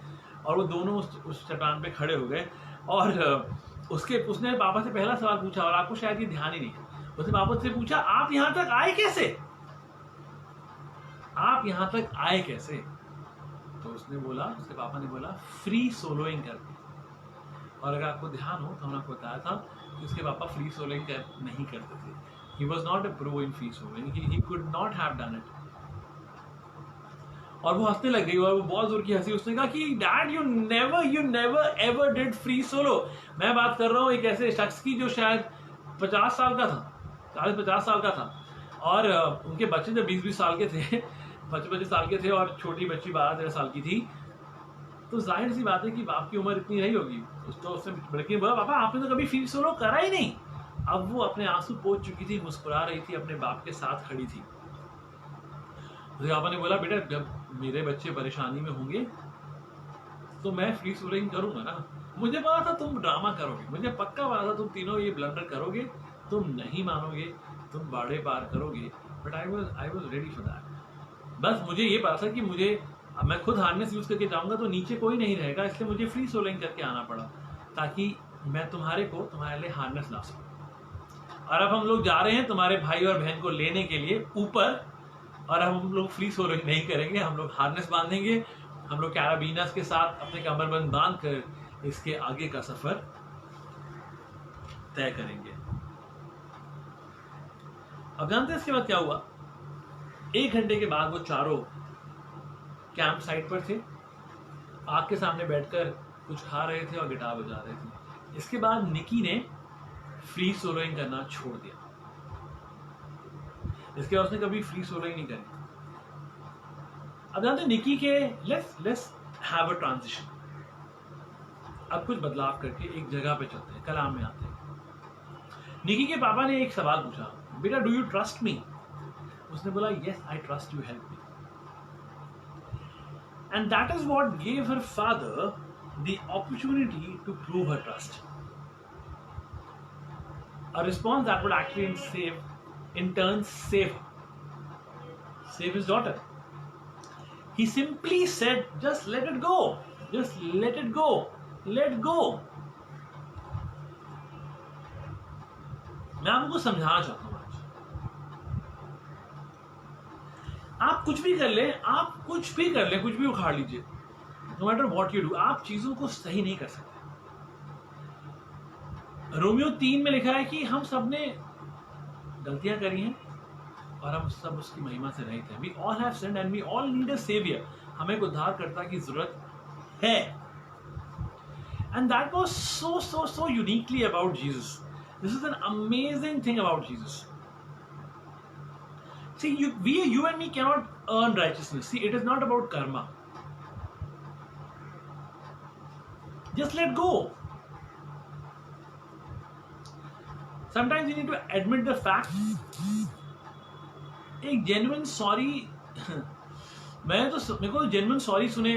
और वो दोनों उस चट्टान पे खड़े हो गए। और उसने पापा से पहला सवाल पूछा, और आपको शायद ये ध्यान ही नहीं है, उसने पापा से पूछा आप यहाँ तक आए कैसे, आप यहाँ तक आए कैसे। तो उसने बोला, उसके पापा ने बोला फ्री सोलोइंग करके। और अगर आपको ध्यान हो तो हमने आपको बताया था कि उसके पापा फ्री सोलोइंग नहीं करते थे। He was not a pro in free soloing. He could not have done it. और वो हंसने लग गई, और वो बहुत जोर की हंसी। उसने कहा कि dad you never ever did free solo. मैं बात कर रहा हूँ एक ऐसे शख्स की जो शायद 50 साल का था, 40-50 साल का था, और उनके बच्चे जब 20-20 साल के थे, 25-25 साल के थे, और छोटी बच्ची 12-13 साल की थी। तो जाहिर सी बात है कि बाप की उम्र इतनी नहीं होगी। तो उसने लड़की ने बोला पापा आपने तो कभी फ्री सोलो करा ही नहीं। अब वो अपने आंसू पोंछ चुकी थी, मुस्कुरा रही थी, अपने बाप के साथ खड़ी थी। उसके पापा ने बोला बेटा जब मेरे बच्चे परेशानी में होंगे तो मैं फ्री सोलिंग करूंगा ना। मुझे पता था तुम ड्रामा करोगे, मुझे पक्का पता था तुम तीनों ये ब्लंडर करोगे, तुम नहीं मानोगे, तुम बाड़े पार करोगे, but I was ready for that. बस मुझे ये पता था कि मैं खुद हार्नेस यूज करके जाऊंगा तो नीचे कोई नहीं रहेगा, इसलिए मुझे फ्री सोलिंग करके आना पड़ा ताकि मैं तुम्हारे लिए हार्नेस ला सकूं। और अब हम लोग जा रहे हैं तुम्हारे भाई और बहन को लेने के लिए ऊपर, और अब हम लोग फ्री सोलिंग नहीं करेंगे, हम लोग हार्नेस बांधेंगे, हम लोग कैराबिनास के साथ अपने कमरबंद बांध कर इसके आगे का सफर तय करेंगे। अब जानते हैं इसके बाद क्या हुआ? 1 घंटे के बाद वो चारों कैंप साइट पर थे, आग के सामने बैठकर कुछ खा रहे थे और गिटार बजा रहे थे। इसके बाद निकी ने फ्री सोलोइंग करना छोड़ दिया। इसके बाद उसने कभी फ्री सोलोइंग नहीं करी। अब जानते निकी के लेट्स हैव अ ट्रांजिशन। अब कुछ बदलाव करके एक जगह पे चलते हैं, कलाम में आते हैं। निकी के पापा ने एक सवाल पूछा, बेटा डू यू ट्रस्ट मी? उसने बोला yes I trust you, help me. And that is what gave her father the opportunity to prove her trust. A response that would actually in turn save his daughter. He simply said, just let it go. Just let it go. Let go. मैं आपको समझाना चाहता हूं आज। आप कुछ भी कर ले, कुछ भी उखाड़ लीजिए, no matter what you do, आप चीजों को सही नहीं कर सकते। रोमियो 3 में लिखा है कि हम सब ने गलतियां करी हैं और हम सब उसकी महिमा से रहित हैं। We all have sinned and we all need a savior. हमें एक उद्धारकर्ता की जरूरत है। And that was so uniquely about Jesus. This is an amazing thing about Jesus. See, you and me cannot earn righteousness. See, it is not about karma. Just let go. Sometimes you need to admit the fact. एक genuine sorry मेरे को genuine sorry सुने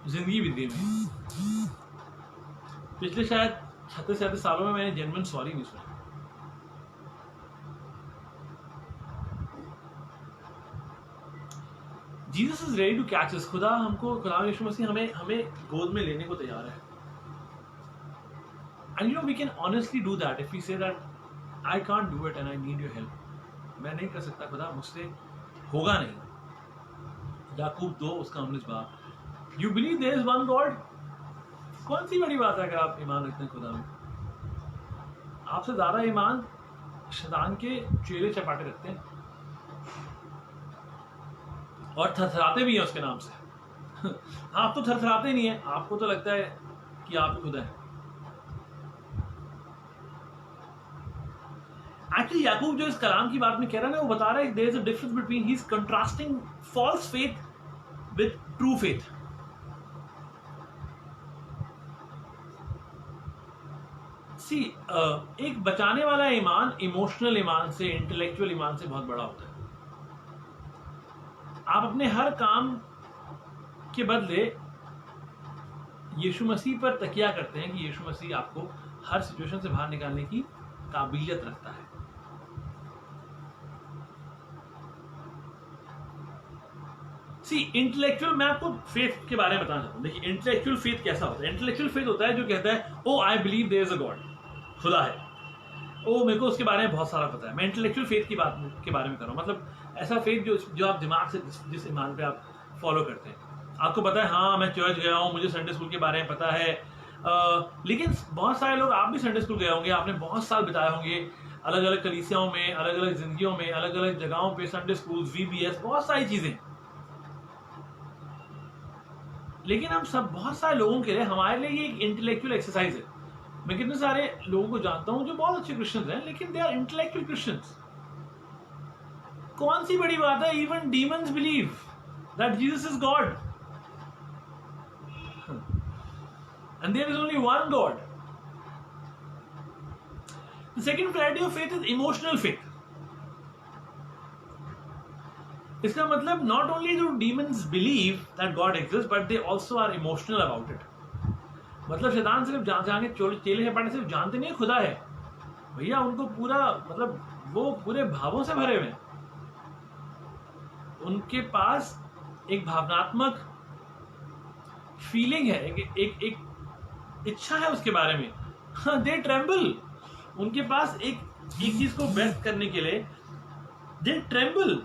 जिंदगी बीत गई। पिछले शायद 36-37 सालों में मैंने जेन्युइन सॉरी नहीं सुना। Jesus is ready to catch us. खुदा यीशु मसीह हमें गोद में लेने को तैयार है। And you know we can honestly do that if we say that I can't do it and I need your help. मैं नहीं कर सकता खुदा, मुझसे होगा नहीं। याकूब 2 उसका 19 बाब। You believe there is one God? कौन सी बड़ी बात है अगर आप ईमान रखते हैं खुदा में। आपसे ज्यादा ईमान शैतान के चेले चपाटे रखते हैं और थरथराते भी हैं उसके नाम से। आप तो थरथराते नहीं है, आपको तो लगता है कि आप खुदा है। एक्चुअली याकूब जो इस कलाम की बात में कह रहा है ना, वो बता रहा है there is a difference between he is contrasting false faith with true faith. See एक बचाने वाला ईमान इमोशनल ईमान से, इंटेलेक्चुअल ईमान से बहुत बड़ा होता है। आप अपने हर काम के बदले यीशु मसीह पर तकिया करते हैं कि यीशु मसीह आपको हर सिचुएशन से बाहर निकालने की काबिलियत रखता है। सी इंटेलेक्चुअल, मैं आपको फेथ के बारे में बताना चाहता हूं। देखिए इंटेलेक्चुअल फेथ कैसा होता है। इंटेलेक्चुअल फेथ होता है जो कहता है oh I believe there is a God, खुदा है, ओ मेरे को उसके बारे में बहुत सारा पता है। मैं इंटेलेक्चुअल फेथ की बात के बारे में कर रहा हूं। मतलब ऐसा फेथ जो आप दिमाग से जिस ईमान पे आप फॉलो करते हैं। आपको पता है हाँ मैं चर्च गया हूँ, मुझे संडे स्कूल के बारे में पता है। लेकिन बहुत सारे लोग, आप भी संडे स्कूल गए होंगे, आपने बहुत साल बिताए होंगे अलग अलग कलीसियाओं में, अलग अलग जिंदगियों में, अलग अलग जगहों पे, संडे स्कूल, VBS, बहुत सारी चीजें। लेकिन हम सब, बहुत सारे लोगों के लिए, हमारे लिए ये एक इंटेलेक्चुअल एक्सरसाइज है। मैं कितने सारे लोगों को जानता हूं जो बहुत अच्छे क्रिश्चियंस हैं, लेकिन दे आर इंटेलेक्चुअल क्रिश्चियंस। कौन सी बड़ी बात है, even demons believe that Jesus is God and there is only one God. The second variety of faith is emotional faith. इसका मतलब not only do demons believe that God exists, but they also are emotional about it. मतलब शैतान सिर्फ जाने चेले चपाटे सिर्फ जानते नहीं खुदा है भैया, उनको पूरा मतलब वो पूरे भावों से भरे हुए हैं। उनके पास एक भावनात्मक फीलिंग है, एक इच्छा है उसके बारे में। हाँ, दे ट्रेम्बल। उनके पास एक चीज को व्यक्त करने के लिए दे ट्रेम्बल।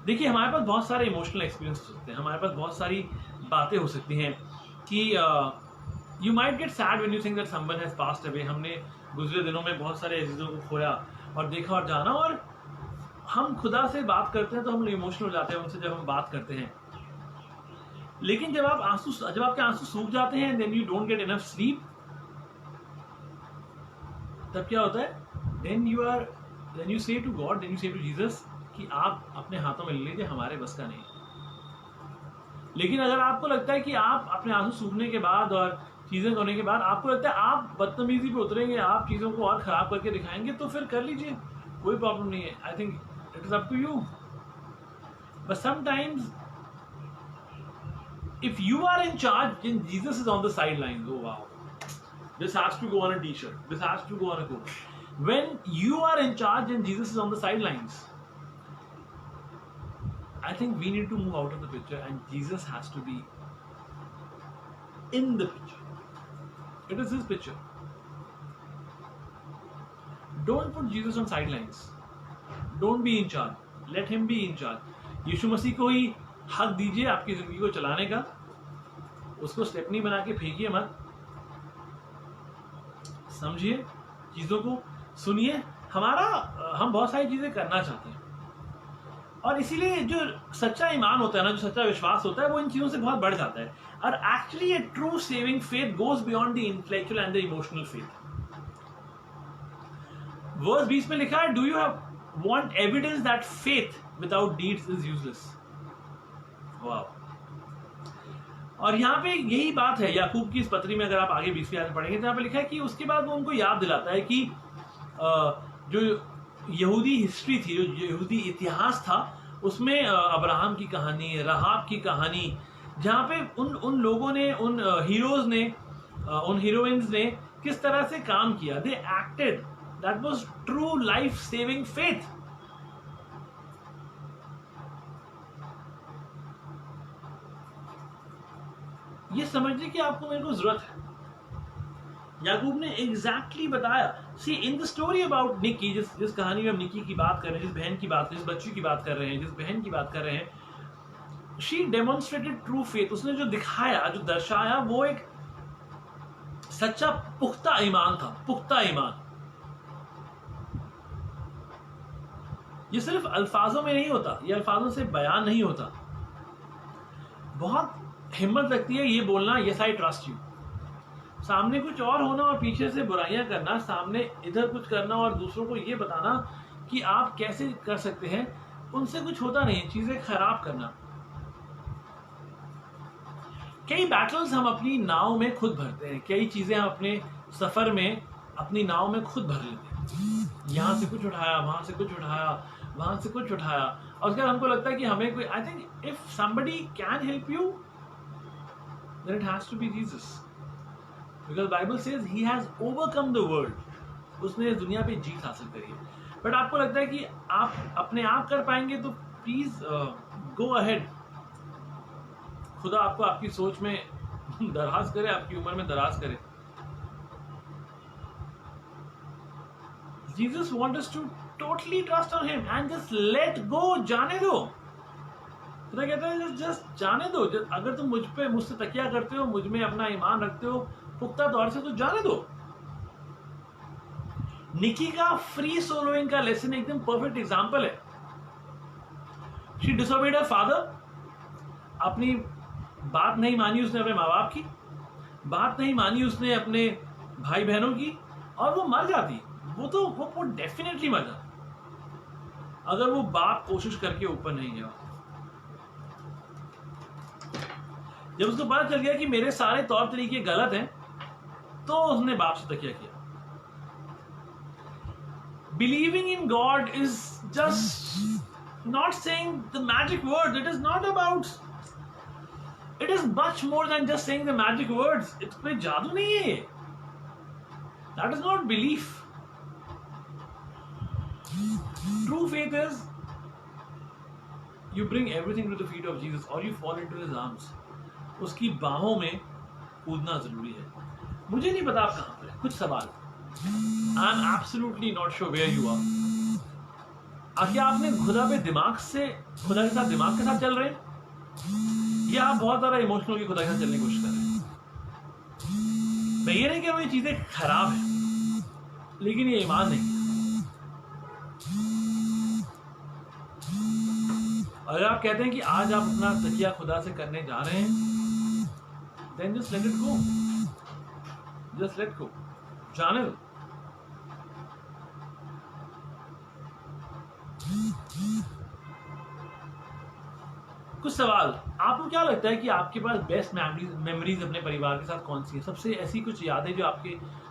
देखिए हमारे पास बहुत सारे इमोशनल एक्सपीरियंस हो सकते हैं, हमारे पास बहुत सारी बातें हो सकती हैं कि you might get sad when you think that someone has passed away. हमने गुजरे दिनों में बहुत सारे अजीजों को खोया और देखा और जाना, और हम खुदा से बात करते हैं तो हम इमोशनल हो जाते हैं उनसे जब हम बात करते हैं। लेकिन जब आपके आंसू सूख जाते हैं, then you don't get enough sleep, तब क्या होता है, then you say to God, then you say to Jesus कि आप अपने हाथों में ले लीजिए, हमारे बस का नहीं। लेकिन अगर आपको लगता है कि आप अपने आंसू सूखने के बाद और चीजें होने के बाद आपको लगता है आप बदतमीजी पे उतरेंगे, आप चीजों को और खराब करके दिखाएंगे, तो फिर कर लीजिए, कोई प्रॉब्लम नहीं है। I think it is up to you. But sometimes if you are in charge, then Jesus is on the sidelines. Oh wow, this has to go on a t-shirt, this has to go on a coat. When you are in charge and Jesus is on the sidelines, I think we need to move out of the picture and Jesus has to be in the picture. It is his picture. Don't put Jesus on sidelines. Don't be in charge. Let him be in charge. यीशु मसीह को ही हक दीजिए आपकी जिंदगी को चलाने का, उसको stepney बना के फेंकिए मत। समझिए चीजों को, सुनिए। हम बहुत सारी चीजें करना चाहते हैं और इसीलिए जो सच्चा ईमान होता है ना, जो सच्चा विश्वास होता है, वो इन चीजों से बहुत बढ़ जाता है। और actually a true saving faith goes beyond the intellectual and the emotional faith. Verse 20 में लिखा है, do you have want evidence that faith without deeds is useless. वाह। और यहाँ पे यही बात है याकूब की इस पत्री में, अगर आप आगे 20वीं आयत पढ़ेंगे तो यहाँ पे लिखा है कि उसके बाद वो उनको याद दिलाता है कि जो यहूदी हिस्ट्री थी, जो यहूदी इतिहास था, उसमें अब्राहम की कहानी, राहाब की कहानी, जहाँ पे उन लोगों ने, उन हीरोज ने, उन हीरोइंस ने किस तरह से काम किया। दे acted, that was true life saving faith. ये समझने की आपको मेरे को जरूरत है। याकूब ने एग्जैक्टली बताया। सी इन द स्टोरी अबाउट निकी, जिस कहानी में हम निकी की बात कर रहे हैं, जिस बहन की बात, जिस बच्ची की बात कर रहे हैं, जिस बहन की बात कर रहे हैं, शी डेमोन्स्ट्रेटेड ट्रू फेथ। उसने जो दिखाया, जो दर्शाया, वो एक सच्चा पुख्ता ईमान था, पुख्ता ईमान। ये सिर्फ अल्फाजों में नहीं होता, ये अल्फाजों से बयान नहीं होता। बहुत हिम्मत लगती है ये बोलना, यस आई ट्रस्ट यू। सामने कुछ और होना और पीछे से बुराइयां करना, सामने इधर कुछ करना और दूसरों को ये बताना कि आप कैसे कर सकते हैं, उनसे कुछ होता नहीं, चीजें खराब करना। कई बैटल्स हम अपनी नाव में खुद भरते हैं, कई चीजें हम अपने सफर में अपनी नाव में खुद भर लेते हैं। यहां से कुछ उठाया, वहां से कुछ उठाया, वहां से कुछ उठाया, और उसके बाद हमको लगता है कि हमें कोई, I think if somebody can help you, then it has to be Jesus, because Bible says he has overcome the world. उसने इस दुनिया पे जीत हासिल करी है। बट आपको लगता है कि आप अपने आप कर पाएंगे, तो प्लीज गो अहेड। खुदा आपको आपकी सोच में दराज करे, आपकी उम्र में दराज करे। Jesus wants us to totally trust on him and just let go, जाने दो। खुदा कहता है जस्ट जाने दो। अगर तुम मुझसे तकिया करते हो, मुझ में अपना ईमान रखते हो पुख्ता तौर से, तो जाने दो। निकी का फ्री सोलोइंग का लेसन एकदम परफेक्ट एग्जांपल है। शी डिसोबेड हर फादर, अपनी बात नहीं मानी उसने अपने माँ बाप की, बात नहीं मानी उसने अपने भाई बहनों की, और वो मर जाती। वो डेफिनेटली मर जाती अगर वो बाप कोशिश करके ऊपर नहीं गया। जब उसको पता चल गया कि मेरे सारे तौर तरीके गलत हैं, तो उसने बाप से तकिया किया। Believing in God is just not saying the magic words. It is not about, it is much more than just saying the magic words. It's कोई जादू नहीं है। That is not belief. True faith is you bring everything to the feet of Jesus or you fall into his arms. उसकी बाहों में कूदना जरूरी है। मुझे नहीं पता आप कहां पर है, कुछ सवाल। I am absolutely not sure where you are. क्या आपने खुदा के साथ दिमाग के साथ चल रहे हैं, या आप बहुत ज्यादा इमोशनल होकर खुदा के साथ चलने की कोशिश कर रहे हैं? मैं ये नहीं कह रहा हूं ये चीजें खराब है, लेकिन ये ईमान नहीं। अगर आप कहते हैं कि आज आप अपना तकिया खुदा से करने जा रहे हैं, then just let it go. Just let go. जाने दो। कुछ सवाल, आपको क्या लगता है कि आपके पास बेस्ट मेमोरीज अपने परिवार के साथ कौन सी है? सबसे ऐसी कुछ यादें जो आपके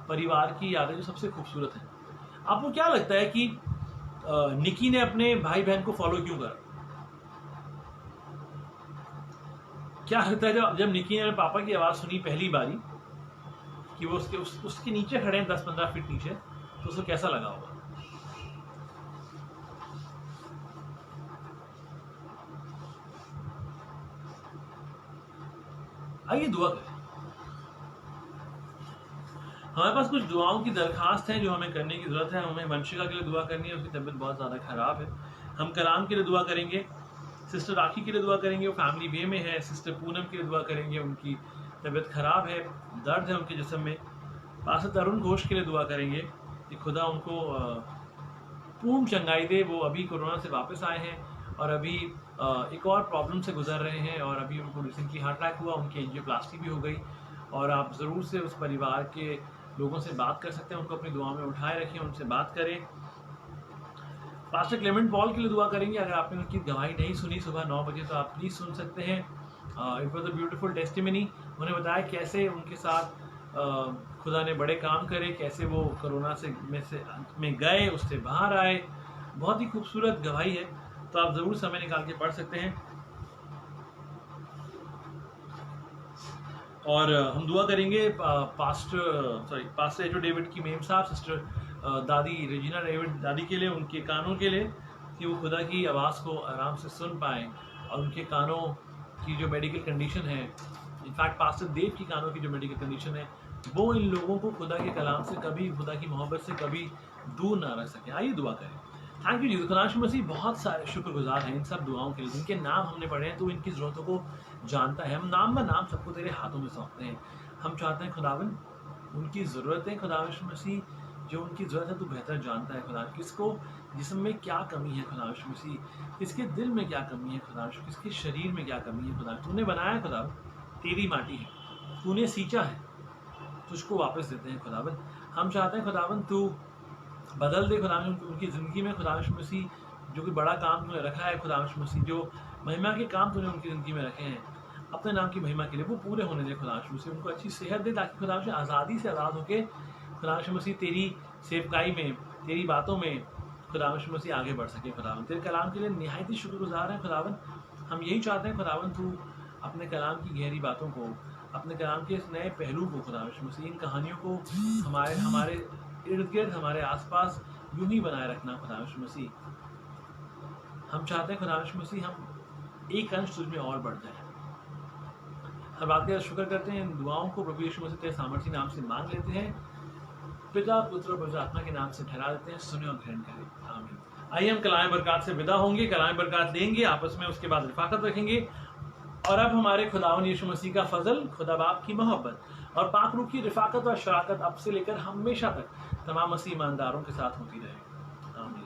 परिवार की यादें जो सबसे खूबसूरत हैं। आपको क्या लगता है कि निकी ने अपने भाई बहन को फॉलो क्यों करा? क्या लगता है जब निकी ने अपने पापा की आवाज़ सुनी पहली बारी कि वो उसके नीचे खड़े हैं 10-15 फीट नीचे, तो उसको कैसा लगा होगा? आइए दुआ करें। हमारे पास कुछ दुआओं की दरखास्त है जो हमें करने की ज़रूरत है। हमें वंशिका के लिए दुआ करनी है, उसकी तबीयत बहुत ज़्यादा ख़राब है। हम कलाम के लिए दुआ करेंगे, सिस्टर राखी के लिए दुआ करेंगे, वो फैमिली वे में है। सिस्टर पूनम के लिए दुआ करेंगे, उनकी तबीयत ख़राब है, दर्द है उनके जिस्म में। पास्टर तरुण घोष के लिए दुआ करेंगे कि खुदा उनको पूर्ण चंगाई दे। वो अभी कोरोना से वापस आए हैं और अभी एक और प्रॉब्लम से गुजर रहे हैं और अभी उनको रिसेंटली हार्ट अटैक हुआ, उनकी एंजियोप्लास्टी भी हो गई। और आप ज़रूर से उस परिवार के लोगों से बात कर सकते हैं, उनको अपनी दुआ में उठाए रखें, उनसे बात करें। पास्टर क्लेमेंट पॉल के लिए दुआ करेंगे। अगर आपने उनकी गवाही नहीं सुनी सुबह 9 बजे तो आप प्लीज़ सुन सकते हैं। It was a beautiful testimony. उन्हें बताया कैसे उनके साथ खुदा ने बड़े काम करे, कैसे वो कोरोना में गए, उससे बाहर आए। बहुत ही खूबसूरत गवाही है, तो आप ज़रूर समय निकाल के पढ़ सकते हैं। और हम दुआ करेंगे पास्टर एजो डेविड की मेम साहब, सिस्टर दादी रेजिना डेविड दादी के लिए, उनके कानों के लिए, कि वो खुदा की आवाज़ को आराम से सुन पाएँ और उनके कानों की जो मेडिकल कंडीशन है, इनफैक्ट पास्टर देव की कानों की जो मेडिकल कंडीशन है, वो इन लोगों को खुदा के कलाम से कभी, खुदा की मोहब्बत से कभी दूर ना रख सके। आइए दुआ करें। थैंक यू जी। खुदा मसीह बहुत सारे शुक्रगुजार हैं इन सब दुआओं के लिए, जिनके नाम हमने पढ़े हैं। तो इनकी ज़रूरतों को जानता है। हम नाम ब नाम सबको तेरे हाथों में सौंपते हैं। हम चाहते हैं खुदावन उनकी ज़रूरतें, खुदा मसीह जो उनकी ज़रूरत है, तू बेहतर जानता है खुदा। किसको जिस्म में क्या कमी है खुदा मसीह, किसके दिल में क्या कमी है खुदा, किसके शरीर में क्या कमी है खुदा। तूने बनाया खुदा, तेरी माटी है, तूने सींचा है, तुझको वापस देते हैं खुदावन। हम चाहते हैं खुदावन तू बदल दे खुदा उनकी ज़िंदगी में। खुदा मसीह जो कि बड़ा काम तूने रखा है खुदा मसीह, जो महिमा के काम तूने उनकी ज़िंदगी में रखे हैं अपने नाम की महिमा के लिए, वो पूरे होने दे खुदा मसीह। उनको अच्छी सेहत दे, ताकि खुदा मसीह आज़ादी से आज़ाद होकर खुदा मसीह तेरी सेवकाई में, तेरी बातों में खुदा मसीह आगे बढ़ सके। खुदावन तेरे कलाम के लिए निहायत ही शुक्रगुजार हैं खुदावन। हम यही चाहते हैं खुदावन तू अपने कलाम की गहरी बातों को, अपने कलाम के इस नए पहलू को खुदा मसीह, इन कहानियों को हमारे इर्द गिर्द, हमारे आसपास यूं ही बनाए रखना खुदा मसीह। हम चाहते हैं खुदा मसीह हम एक अंश तुझ में और बढ़ जाए। हर बात का शुक्र करते हैं। इन दुआओं को प्रभु यीशु मसीह तेरे सामर्थी नाम से मांग लेते हैं, पिता पुत्र और पवित्र आत्मा के नाम से ठहरा देते हैं। सुने और ग्रहण करें, आमीन। आइए हम कलाम बरकत से विदा होंगे, कलाम बरकत लेंगे आपस में, उसके बाद रिफाकत रखेंगे। और अब हमारे खुदावन यीशु मसीह का फजल, खुदा बाप की मोहब्बत और पाक रूह की रिफाकत और शराकत अब से लेकर हमेशा तक तमाम मसीह ईमानदारों के साथ होती रहे, आमीन।